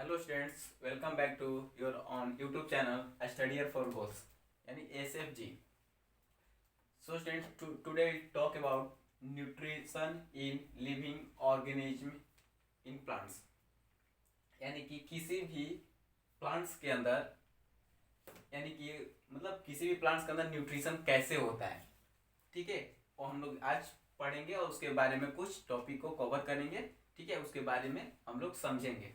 Hello students, welcome back to your on YouTube channel study for goals यानी SFG। So students, today we talk about nutrition in living organism in plants. यानी कि किसी भी plants के अंदर यानी कि मतलब किसी भी प्लांट्स के अंदर न्यूट्रिशन कैसे होता है, ठीक है। और हम लोग आज पढ़ेंगे और उसके बारे में कुछ टॉपिक को कवर करेंगे, ठीक है। उसके बारे में हम लोग समझेंगे।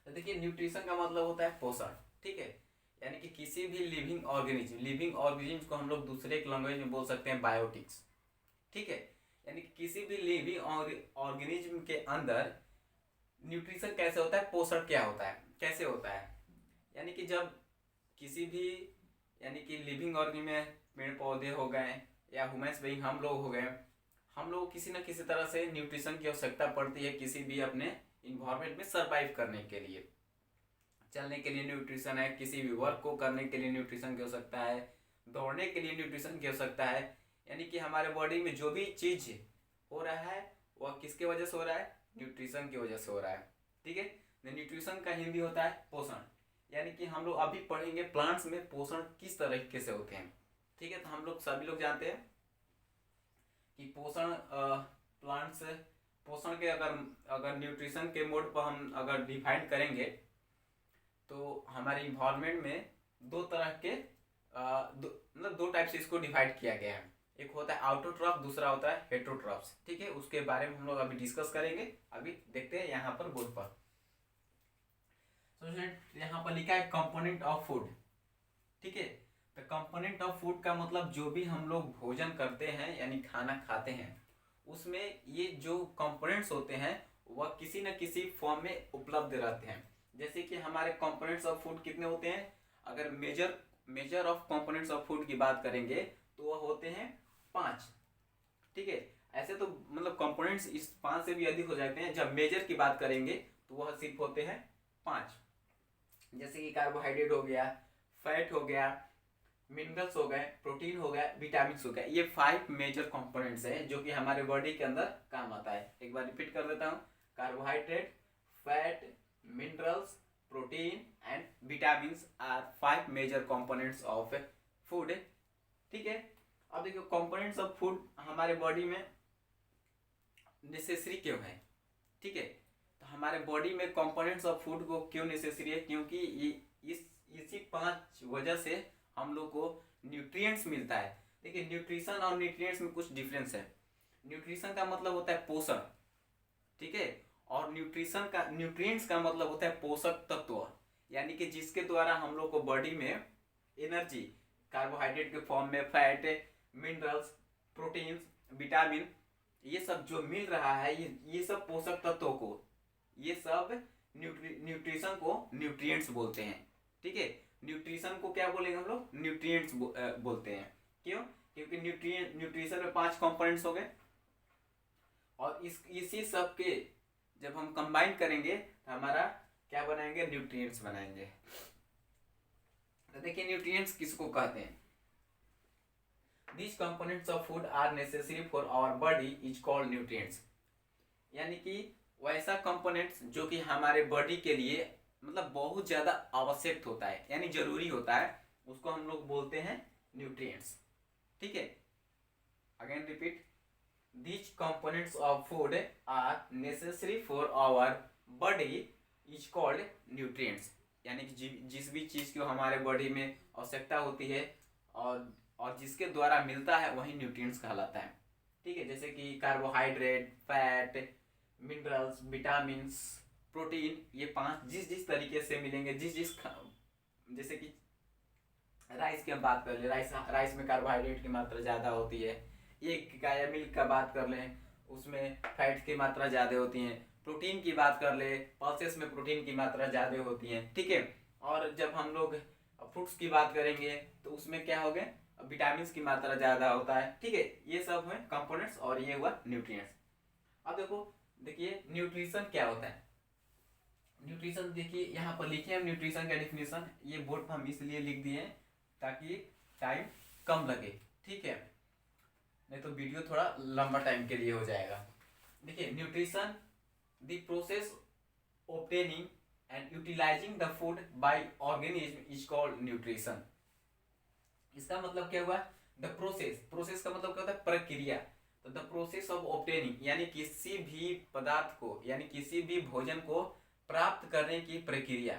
तो देखिए, न्यूट्रिशन का मतलब होता है पोषण, ठीक है। यानी कि किसी भी लिविंग ऑर्गेनिज्म को हम लोग दूसरे एक लैंग्वेज में बोल सकते हैं बायोटिक्स, ठीक है। यानी कि किसी भी लिविंग ऑर्गेनिज्म के अंदर न्यूट्रिशन कैसे होता है, पोषण क्या होता है, कैसे होता है। यानी कि जब किसी भी यानी कि लिविंग ऑर्गेनिज्म में पेड़ पौधे हो गए या ह्यूमन्स बीइंग हम लोग हो गए, हम लोग किसी न किसी तरह से न्यूट्रिशन की आवश्यकता पड़ती है किसी भी अपने इन्वायरमेंट में सरवाइव करने के लिए। चलने के लिए न्यूट्रिशन है, किसी भी वर्क को करने के लिए न्यूट्रिशन की आवश्यकता है, दौड़ने के लिए न्यूट्रिशन की आवश्यकता है। यानी कि हमारे बॉडी में जो भी चीज हो रहा है वह किसके वजह से हो रहा है, न्यूट्रिशन की वजह से हो रहा है, ठीक है। न्यूट्रिशन का हिंदी होता है पोषण। यानी कि हम लोग अभी पढ़ेंगे प्लांट्स में पोषण किस तरीके से होते हैं, ठीक है। तो हम लोग सभी लोग जानते हैं कि पोषण प्लांट्स पोषण के अगर अगर न्यूट्रिशन के मोड पर हम अगर डिफाइन करेंगे तो हमारे इन्वायरमेंट में दो तरह के मतलब दो टाइप से इसको डिवाइड किया गया है। एक होता है आउटोट्रॉफ, दूसरा होता है हेटरोट्रॉफ्स, ठीक है। उसके बारे में हम लोग अभी डिस्कस करेंगे। अभी देखते हैं यहाँ पर बोर्ड पर। तो यहाँ पर लिखा है कंपोनेंट ऑफ फूड, ठीक है। तो कंपोनेंट ऑफ फूड का मतलब जो भी हम लोग भोजन करते हैं यानी खाना खाते हैं, उसमें ये जो कंपोनेंट्स होते हैं वह किसी न किसी फॉर्म में उपलब्ध रहते हैं। जैसे कि हमारे कंपोनेंट्स ऑफ फूड कितने होते हैं, अगर measure of components of food की बात करेंगे तो वह होते हैं 5, ठीक है। ऐसे तो मतलब कंपोनेंट्स इस 5 से भी अधिक हो जाते हैं। जब मेजर की बात करेंगे तो वह सिर्फ होते हैं 5। जैसे कि कार्बोहाइड्रेट हो गया, फैट हो गया, मिनरल्स हो गए, प्रोटीन हो गया, विटामिन हो गया। ये 5 मेजर कंपोनेंट्स हैं जो कि हमारे बॉडी के अंदर काम आता है। एक बार रिपीट कर देता हूँ, carbohydrate, fat, minerals, protein and vitamin are 5 major components of food, ठीक है। अब देखो, कंपोनेंट्स ऑफ फूड हमारे बॉडी में नेसेसरी क्यों है, ठीक है। तो हमारे बॉडी में कंपोनेंट्स ऑफ फूड को क्यों नेसेसरी है, क्योंकि इसी 5 वजह से हम लोग को न्यूट्रिएंट्स मिलता है। देखिए, न्यूट्रिशन और न्यूट्रिएंट्स में कुछ डिफरेंस है। न्यूट्रिशन का मतलब होता है पोषण, ठीक है। और न्यूट्रिएंट्स का मतलब होता है पोषक तत्व, यानी कि जिसके द्वारा हम लोग को बॉडी में एनर्जी कार्बोहाइड्रेट के फॉर्म में, फैट, मिनरल्स, प्रोटीन्स, विटामिन, ये सब जो मिल रहा है, ये सब पोषक तत्वों को, ये सब न्यूट्रिशन को न्यूट्रिएंट्स बोलते हैं, ठीक है। न्यूट्रिशन को क्या बोलेंगे हम लोग, न्यूट्रिएंट्स बोलते हैं। क्यों, क्योंकि न्यूट्रिशन में 5 कंपोनेंट्स हो गए और इसी सब के जब हम कंबाइन करेंगे तो हमारा क्या बनाएंगे, न्यूट्रिएंट्स बनाएंगे। तो देखिए, न्यूट्रिएंट्स किसको कहते हैं। These components of food are necessary for our body is called nutrients। यानी कि वैसा कंपोनेंट्स जो कि हमारे बॉडी के लिए मतलब बहुत ज्यादा आवश्यक होता है यानी जरूरी होता है, उसको हम लोग बोलते हैं न्यूट्रिएंट्स, ठीक है। Again repeat, these components of food are necessary for our body is called nutrients। यानी कि जिस भी चीज की हमारे बॉडी में आवश्यकता होती है और जिसके द्वारा मिलता है वही न्यूट्रिएंट्स कहलाता है, ठीक है। जैसे कि carbohydrate, fat, minerals, vitamin, protein, ये 5 जिस तरीके से मिलेंगे, जैसे कि राइस की हम बात कर ले, राइस में कार्बोहाइड्रेट की मात्रा ज़्यादा होती है। एक गाय मिल्क का बात कर लें, उसमें फैट की मात्रा ज़्यादा होती है। प्रोटीन की बात कर ले, पल्सेस में प्रोटीन की मात्रा ज़्यादा होती है, ठीक है। और जब हम लोग फ्रूट्स की बात करेंगे तो उसमें क्या हो गए, विटामिन की मात्रा ज़्यादा होता है, ठीक है। ये सब है कंपोनेंट्स और ये हुआ न्यूट्रिएंट्स। अब देखिए न्यूट्रिशन क्या होता है। न्यूट्रिशन देखिए यहाँ पर लिखे हम न्यूट्रिशन का डेफिनेशन, ये बोर्ड पर हम इसलिए लिख दिए हैं ताकि टाइम कम लगे, ठीक है। नहीं तो वीडियो थोड़ा लंबा टाइम के लिए हो जाएगा। देखिए, nutrition the process obtaining and utilising the food by organism is called nutrition. इसका मतलब क्या हुआ, द प्रोसेस, प्रोसेस का मतलब क्या होता है, प्रक्रिया। तो द प्रोसेस ऑफ ऑब्टेनिंग यानी किसी भी पदार्थ को यानी किसी भी भोजन को प्राप्त करने की प्रक्रिया।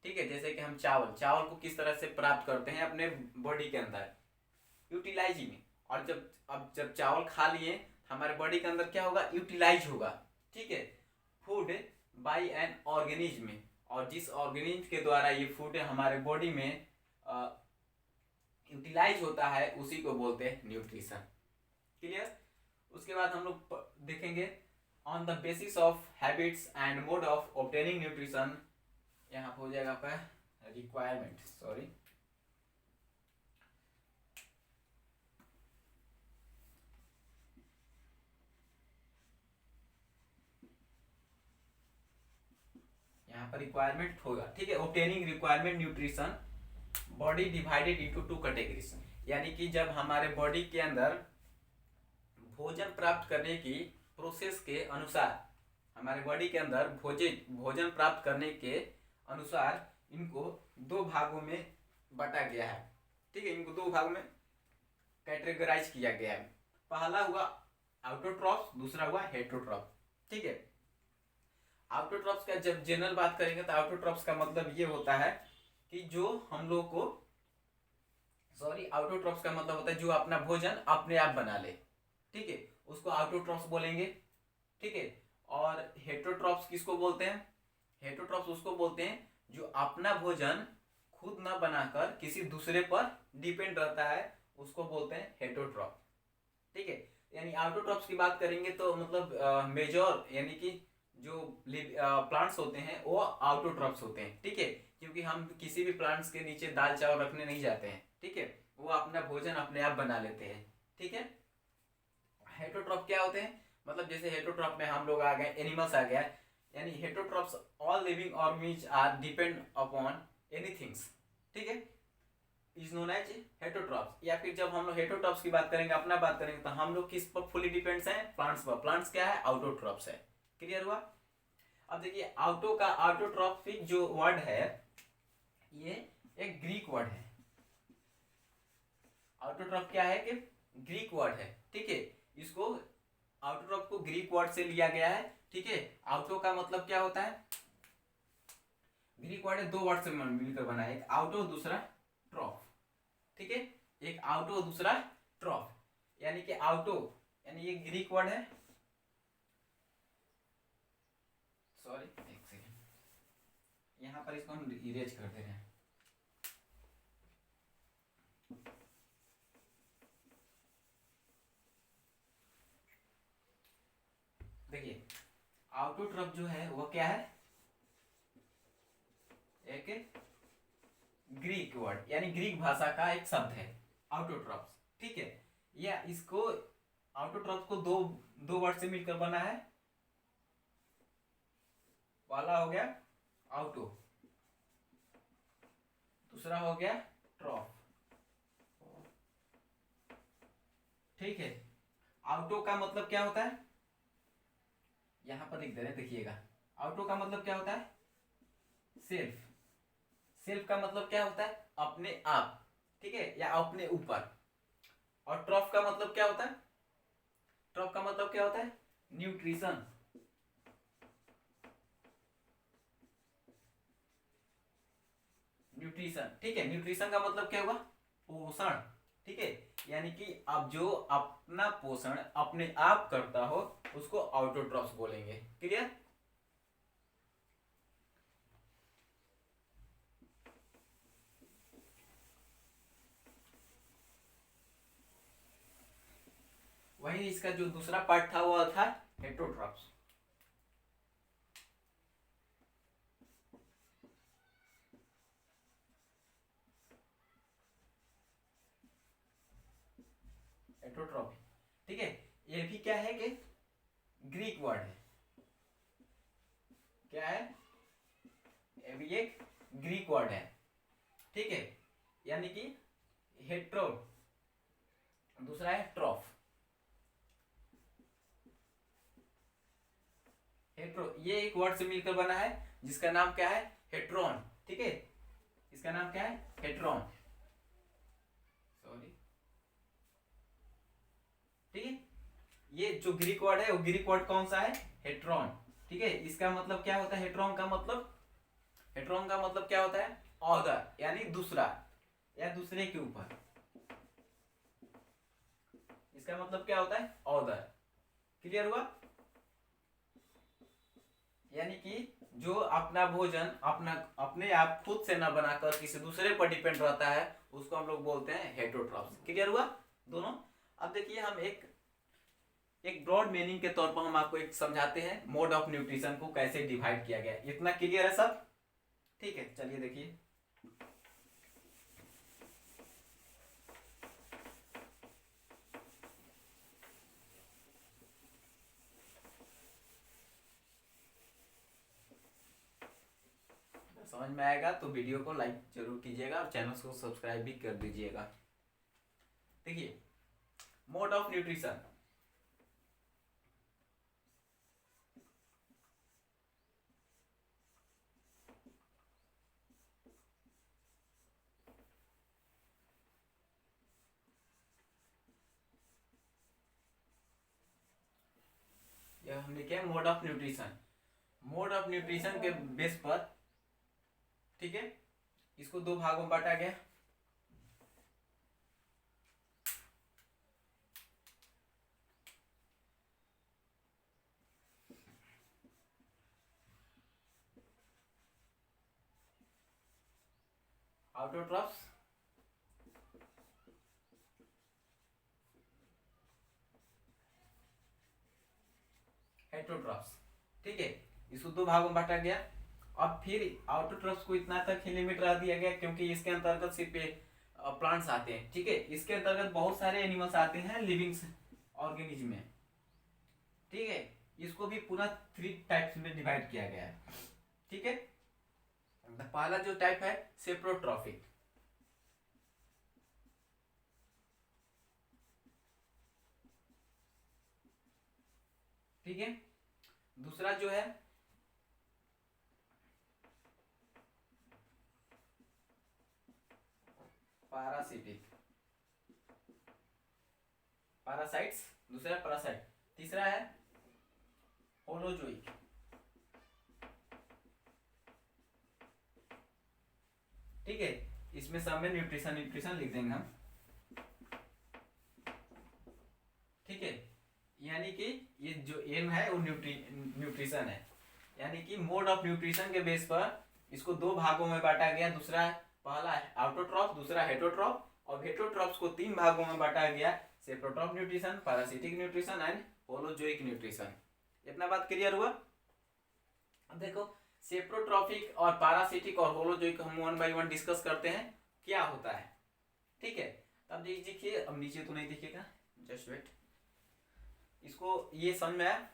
ठीक है, जैसे कि हम चावल, चावल को किस तरह से प्राप्त करते हैं अपने बॉडी के अंदर, यूटिलाइजिंग। और जब चावल खा लिए हमारे बॉडी के अंदर क्या होगा, यूटिलाइज होगा। ठीक है, फूड बाय एन ऑर्गेनिज्म, और जिस ऑर्गेनिज्म के द्वारा ये फूड हमारे बॉडी में यूटिलाइज होता है उसी को बोलते हैं न्यूट्रिशन। क्लियर। उसके बाद हम लोग देखेंगे on the basis of habits and mode of obtaining nutrition. यहाँ पे हो जाएगा आपका रिक्वायरमेंट, सॉरी, यहाँ पर रिक्वायरमेंट होगा। ठीक है, obtaining requirement nutrition body divided into two categories, यानी कि जब हमारे बॉडी के अंदर भोजन प्राप्त करने की प्रोसेस के अनुसार, हमारे बॉडी के अंदर भोजन प्राप्त करने के अनुसार इनको दो भागों में बांटा गया है। ठीक है, इनको दो भागों में कैटेगराइज किया गया है। पहला हुआ ऑटोट्रॉफ्स, दूसरा हुआ हेटरोट्रॉफ। ठीक है, ऑटोट्रॉफ्स का जब जनरल बात करेंगे तो ऑटोट्रॉफ्स का मतलब ये होता है कि जो हम लोग को, सॉरी, ऑटोट्रॉफ्स का मतलब होता है जो अपना भोजन अपने आप बना ले। ठीक है, उसको ऑटोट्रॉफ्स बोलेंगे। ठीक है, और हेटरोट्रॉफ्स किसको बोलते हैं, हेटरोट्रॉफ्स उसको बोलते हैं जो अपना भोजन खुद ना बनाकर किसी दूसरे पर डिपेंड रहता है, उसको बोलते हैं हेटरोट्रॉफ। ठीक है, यानी ऑटोट्रॉफ्स की बात करेंगे तो मतलब मेजर यानी कि जो प्लांट्स होते हैं वो ऑटोट्रॉफ्स होते हैं। ठीक है, क्योंकि हम किसी भी प्लांट्स के नीचे दाल चावल रखने नहीं जाते हैं। ठीक है, वो अपना भोजन अपने आप बना लेते हैं। ठीक है, हेटरोट्रॉफ क्या होते हैं, मतलब जैसे हेटरोट्रॉफ में हम लोग आ गए, एनिमल्स आ गया, यानी heterotrophs all living organism are depend upon anythings. ठीक है, इज नोन एज हेटरोट्रॉफ्स। या फिर जब हम लोग हेटरोट्रॉफ्स की बात करेंगे, अपना बात करेंगे, तो हम लोग किस पर फुली डिपेंड्स हैं, प्लांट्स पर। प्लांट्स क्या है, ऑटोट्रॉफ्स है। क्लियर हुआ। अब देखिए ऑटोट्रॉफिक जो वर्ड है ये एक ग्रीक वर्ड है। ऑटोट्रॉफ क्या है कि ग्रीक वर्ड है। ठीक है, इसको ऑटोट्रॉफ को ग्रीक वर्ड से लिया गया है। ठीक है, ऑटो का मतलब क्या होता है, ग्रीक वर्ड है, दो वर्ड से मिलकर बना है, एक ऑटो दूसरा ट्रॉफ। ठीक है, एक ऑटो दूसरा ट्रॉफ, यानी कि ऑटो यानी ये ग्रीक वर्ड है, सॉरी एक सेकेंड, यहां पर इसको हम इरेज कर दे रहे हैं। देखिए ऑटोट्रॉफ जो है वो क्या है, एक ग्रीक वर्ड यानी ग्रीक भाषा का एक शब्द है ऑटोट्रॉफ। ठीक है, या इसको ऑटोट्रॉफ को दो वर्ड से मिलकर बना है। पहला हो गया ऑटो, दूसरा हो गया ट्रॉफ। ठीक है, ऑटो का मतलब क्या होता है, यहां पर लिख दे रहे हैं, देखिएगा। ऑटो का मतलब क्या होता है, सेल्फ। सेल्फ का मतलब क्या होता है, अपने आप। ठीक है, या अपने ऊपर। और ट्रॉफ का मतलब क्या होता है, ट्रॉफ का मतलब क्या होता है, न्यूट्रिशन। न्यूट्रिशन, ठीक है, न्यूट्रिशन का मतलब क्या हुआ, पोषण। ठीक है, यानी कि अब जो अपना पोषण अपने आप करता हो उसको ऑटोट्रॉफ्स बोलेंगे। क्लियर। वही इसका जो दूसरा पार्ट था वो था हेटरोट्रॉफ्स। हेटरोट्रॉफी। ठीक है, ये भी क्या है कि ग्रीक वर्ड है। क्या है, ये भी एक ग्रीक वर्ड है। ठीक है, यानी कि हेट्रो, दूसरा है ट्रॉफ। ये एक वर्ड से मिलकर बना है जिसका नाम क्या है, हेट्रॉन। ठीक है, इसका नाम क्या है, हेट्रॉन। सॉरी, ठीक है, ये जो ग्रीक वर्ड है वो ग्रीक वर्ड कौन सा है, हेट्रॉन। ठीक है, इसका मतलब क्या होता है, हेट्रॉन का मतलब, हेट्रॉन का मतलब क्या होता है, ऑर्डर, यानी दूसरा या दूसरे के ऊपर। इसका मतलब क्या होता है, ऑर्डर। क्लियर हुआ? यानी कि जो अपना भोजन अपना अपने आप खुद से न बनाकर किसी दूसरे पर डिपेंड रहता है उसको हम लोग बोलते हैं हेटरोट्रॉफ्स। क्लियर हुआ दोनों? अब देखिए हम एक ब्रॉड मीनिंग के तौर पर हम आपको एक समझाते हैं मोड ऑफ न्यूट्रिशन को कैसे डिवाइड किया गया है। इतना क्लियर है सब? ठीक है, चलिए देखिए। समझ में आएगा तो वीडियो को लाइक जरूर कीजिएगा और चैनल को सब्सक्राइब भी कर दीजिएगा। देखिए मोड ऑफ न्यूट्रिशन, यह हम लिखे mode of nutrition. Mode of nutrition के बेस पर, ठीक है, इसको दो भागों में बांटा गया। Autotrophs, heterotrophs. ठीक है, इसको दो भागों में बांटा गया। अब फिर ऑटोट्रॉफ्स को इतना तक ही लिमिट रह दिया गया क्योंकि इसके अंतर्गत सिर्फ प्लांट्स आते हैं। ठीक है, इसके अंतर्गत बहुत सारे एनिमल्स आते हैं लिविंग ऑर्गेनिज्म में। ठीक है, इसको भी पुनः 3 टाइप्स में डिवाइड किया गया है। ठीक है, पहला जो टाइप है सेप्रोट्रॉफिक, ठीक है। दूसरा जो है पैरासिटिक, पैरासाइट्स, दूसरा पैरासाइट। तीसरा है होलोजोइक। ठीक है, इसमें सब में न्यूट्रिशन लिख देंगे हम। ठीक है, यानी कि ये जो एम है वो न्यूट्रिशन है। यानी कि मोड ऑफ न्यूट्रिशन के बेस पर इसको दो भागों में बांटा गया। दूसरा पहला है ऑटोट्रॉफ, दूसरा हेटरोट्रॉफ, और हेटरोट्रॉफ्स को 3 भागों में बांटा गया, saprotroph nutrition, parasitic nutrition and holozoic nutrition. इतना बात क्लियर हुआ? अब देखो सेप्रोट्रॉफिक और पैरासिटिक और होलोजोइक हम 1 बाय 1 डिस्कस करते हैं क्या होता है। ठीक है, अब देखिए, अब नीचे तो नहीं दिखेगा, जस्ट वेट। इसको ये समझ में आया?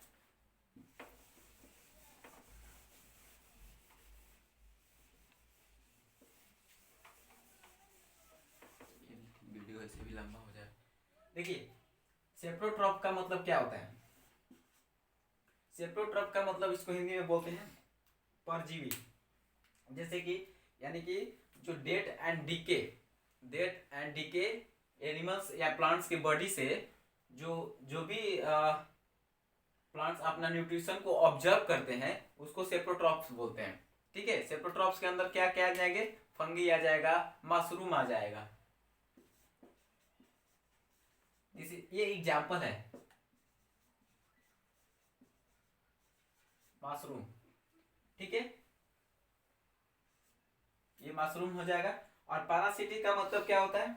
वीडियो ऐसे भी लंबा हो जाए। देखिए सेप्रोट्रॉफ का मतलब क्या होता है? सेप्रोट्रॉफ का मतलब इसको हिंदी में बोलते हैं परजीवी। जैसे कि यानी कि जो डेथ एंड डिके एनिमल्स या प्लांट्स के बॉडी से जो भी प्लांट्स अपना न्यूट्रिशन को ऑब्जर्व करते हैं उसको सेप्रोट्रॉफ्स बोलते हैं। ठीक है, सेप्रोट्रॉफ्स के अंदर क्या क्या आ जाएंगे? फंगी आ जाएगा, मशरूम आ जाएगा। ये एग्जाम्पल है मशरूम। ठीक है, ये मशरूम हो जाएगा। और पैरासिटिक का मतलब क्या होता है?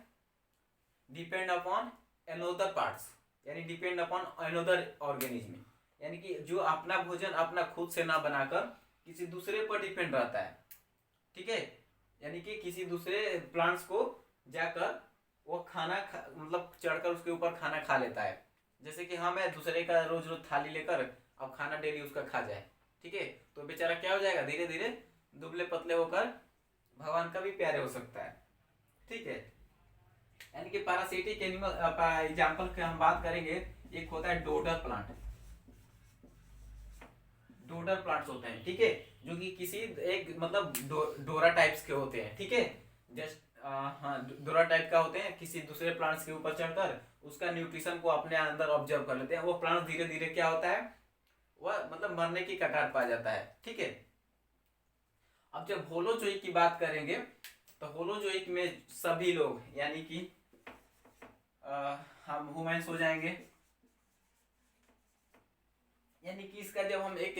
डिपेंड अपॉन अनदर पार्ट्स, यानी डिपेंड अपॉन अनदर ऑर्गेनिज्म, यानी कि जो अपना भोजन अपना खुद से ना बनाकर किसी दूसरे पर डिपेंड रहता है। ठीक है, यानी कि किसी दूसरे प्लांट्स को जाकर वो मतलब चढ़कर उसके ऊपर खाना खा लेता है। जैसे कि हम है दूसरे का रोज रोज थाली लेकर अब खाना डेली उसका खा जाए। ठीक है, तो बेचारा क्या हो जाएगा? धीरे धीरे दुबले पतले होकर भगवान का भी प्यारे हो सकता है। ठीक है, यानी कि पैरासिटिक एनिमल एग्जाम्पल की हम बात करेंगे। एक होता है डोडर प्लांट। डोडर होते हैं, ठीक है, जो कि किसी एक मतलब डोरा टाइप्स के होते हैं, ठीक है, जस्ट हाँ डोरा टाइप का होते हैं, किसी दूसरे प्लांट्स के ऊपर चढ़कर उसका न्यूट्रिशन को अपने अंदर ऑब्जर्व कर लेते हैं। वो प्लांट धीरे धीरे क्या होता है, वह मतलब मरने की कगार पा जाता है, ठीक है। अब जब होलोजोइक की बात करेंगे तो होलोजोइक में सभी लोग यानी कि हम ह्यूमंस हो जाएंगे, यानी कि इसका जब हम एक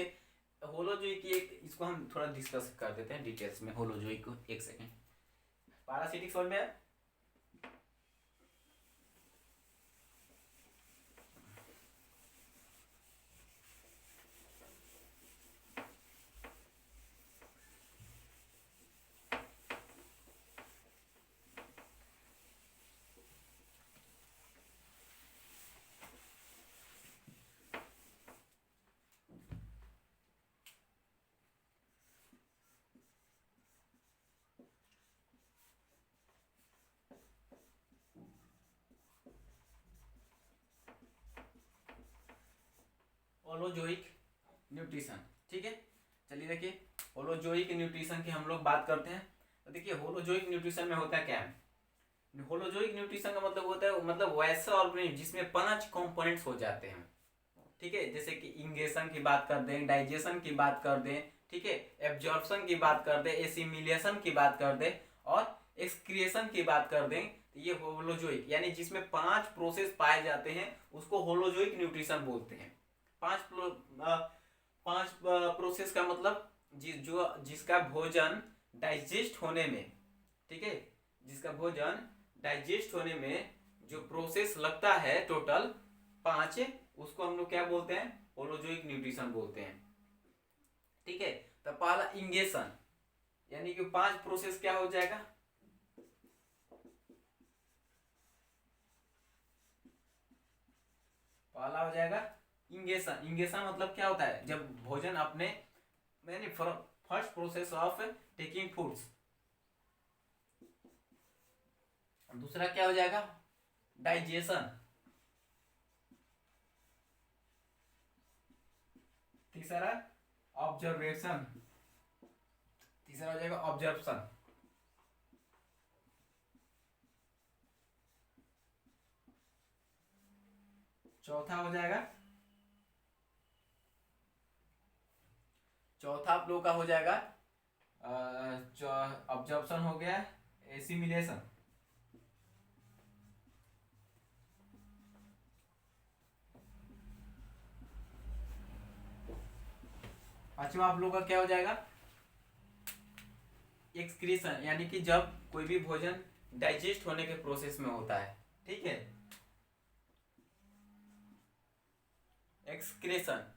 होलोजोइक की एक इसको हम थोड़ा डिस्कस कर देते हैं डिटेल्स में होलोजोइक को। एक सेकेंड, पैरासिटिक समझ में है? होलोजोइक न्यूट्रिशन, ठीक है। चलिए देखिए होलोजोइक न्यूट्रिशन की हम लोग बात करते हैं। तो देखिए होलोजोइक न्यूट्रिशन में होता क्या है, होलोजोइक न्यूट्रिशन का मतलब होता है मतलब वैसा ऑर्गेनिज्म जिसमें 5 कंपोनेंट्स हो जाते हैं, ठीक है, जैसे कि इंगेशन की बात कर दें, डाइजेशन की बात कर दें, ठीक है, एब्जॉर्प्शन की बात कर दें, एसिमिलेशन की बात कर दें और एक्सक्रिएशन की बात कर दें, तो ये होलोजोइक यानी जिसमें 5 प्रोसेस पाए जाते हैं उसको होलोजोइक न्यूट्रिशन बोलते हैं। 5 प्रोसेस का मतलब जिसका भोजन डाइजेस्ट होने में, ठीक है, जिसका भोजन डाइजेस्ट होने में जो प्रोसेस लगता है टोटल 5, उसको हम लोग क्या बोलते हैं, होलोजोइक न्यूट्रिशन बोलते हैं, ठीक है। तो पहला इंगेशन यानी कि 5 प्रोसेस क्या हो जाएगा, पहला हो जाएगा इंगेशन। इंगेशन मतलब क्या होता है, जब भोजन अपने यानी first process of taking foods. दूसरा क्या हो जाएगा, डाइजेशन। तीसरा ऑब्जर्वेशन, तीसरा हो जाएगा ऑब्जर्वेशन। चौथा हो जाएगा, चौथा आप लोग का हो जाएगा ऑब्जर्वेशन हो गया, एसिमिलेशन। पांचवा आप लोग का क्या हो जाएगा, एक्सक्रीशन, यानी कि जब कोई भी भोजन डाइजेस्ट होने के प्रोसेस में होता है, ठीक है, एक्सक्रेशन,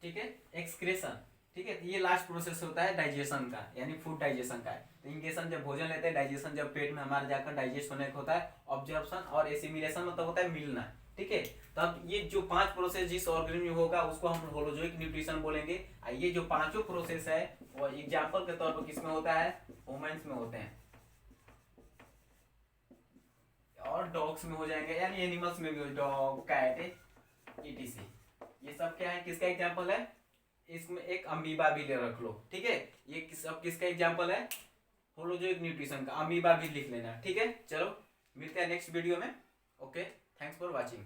ठीक है, एक्सक्रेशन, ठीक है। ये लास्ट प्रोसेस होता है डाइजेशन का, यानी फूड डाइजेशन का है। तो इंगेशन जब भोजन लेते हैं, डाइजेशन जब पेट में हमारे जाकर डाइजेस्ट होने का होता है, ऑब्जर्प्शन और एसिमिलेशन मतलब होता है मिलना, ठीक है। तो अब ये जो 5 प्रोसेस जिस ऑर्गेनिज्म में होगा उसको हम होलोजोइक न्यूट्रिशन बोलेंगे। ये जो 5 प्रोसेस है वो एग्जाम्पल के तौर पर किसमें होता है, ह्यूमंस में होते हैं और डॉग्स में हो जाएंगे, यानी एनिमल्स में भी, डॉग, कैट, ईटीसी। ये सब क्या है, किसका एग्जाम्पल है, इसमें एक अमीबा भी ले रख लो, ठीक है। ये सब किसका एग्जाम्पल है, होलोजोइक न्यूट्रिशन का। अमीबा भी लिख लेना, ठीक है। चलो मिलते हैं नेक्स्ट वीडियो में। Okay, thanks for watching.